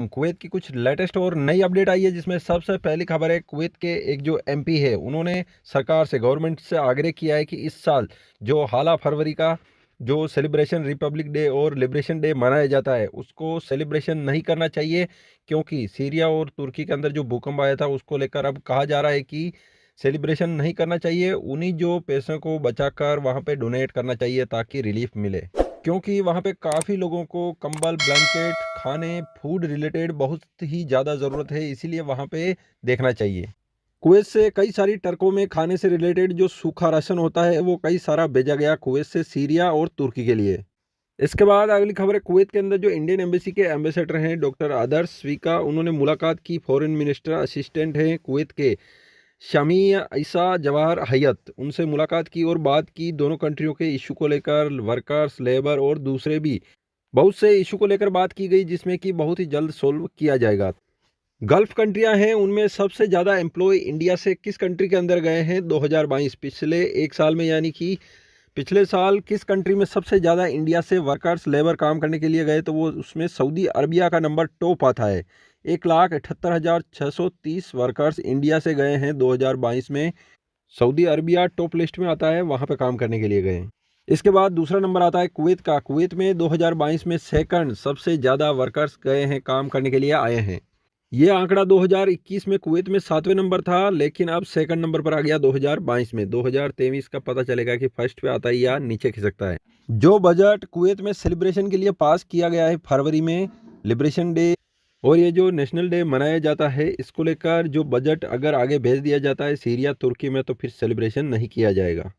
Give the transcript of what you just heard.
Kuwait की कुछ latest और नई अपडेट आई है, जिसमें सबसे पहली खबर है कुवैत के एक जो एमपी है, उन्होंने सरकार से, गवर्नमेंट से आग्रह किया है कि इस साल जो हाला फरवरी का जो सेलिब्रेशन रिपब्लिक डे और लिबरेशन डे मनाया जाता है, उसको सेलिब्रेशन नहीं करना चाहिए, क्योंकि सीरिया और तुर्की के अंदर जो भूकंप आया था उसको लेकर अब कहा जा रहा है कि सेलिब्रेशन नहीं करना चाहिए, उन्हीं जो पैसों को बचाकर वहाँ पे डोनेट करना चाहिए ताकि रिलीफ मिले, क्योंकि वहाँ पे काफ़ी लोगों को कंबल, ब्लैंकेट, खाने, फूड रिलेटेड बहुत ही ज़्यादा ज़रूरत है, इसीलिए वहाँ पे देखना चाहिए। कुवैत से कई सारी ट्रकों में खाने से रिलेटेड जो सूखा राशन होता है वो कई सारा भेजा गया कुवैत से सीरिया और तुर्की के लिए। इसके बाद अगली खबर है, कुवैत के अंदर जो इंडियन एम्बेसी के एम्बेसडर हैं डॉक्टर आदर्श स्वीका, उन्होंने मुलाकात की फॉरेन मिनिस्टर असिस्टेंट हैं कुवैत के शमी ईसा जवाहर हयत, उनसे मुलाकात की और बात की दोनों कंट्रियों के इशू को लेकर, वर्कर्स, लेबर और दूसरे भी बहुत से इशू को लेकर बात की गई, जिसमें कि बहुत ही जल्द सोल्व किया जाएगा। गल्फ कंट्रियां हैं, उनमें सबसे ज़्यादा एम्प्लॉय इंडिया से किस कंट्री के अंदर गए हैं 2022 पिछले एक साल में, यानी कि पिछले साल किस कंट्री में सबसे ज़्यादा इंडिया से वर्कर्स, लेबर काम करने के लिए गए, तो वो उसमें सऊदी अरबिया का नंबर टॉप आता है। 1,78,630 वर्कर्स इंडिया से गए हैं 2022 में। सऊदी अरबिया टॉप लिस्ट में आता है, वहाँ पे काम करने के लिए गए। इसके बाद दूसरा नंबर आता है कुवैत का। कुवैत में 2022 में सेकंड सबसे ज़्यादा वर्कर्स गए हैं, काम करने के लिए आए हैं। ये आंकड़ा 2021 में कुवैत में 7वें नंबर था, लेकिन अब सेकंड नंबर पर आ गया 2022 में। 2023 का पता चलेगा कि फर्स्ट पे आता है या नीचे खिसकता है। जो बजट कुवैत में सेलिब्रेशन के लिए पास किया गया है फरवरी में, लिबरेशन डे और ये जो नेशनल डे मनाया जाता है, इसको लेकर जो बजट अगर आगे भेज दिया जाता है सीरिया तुर्की में, तो फिर सेलिब्रेशन नहीं किया जाएगा।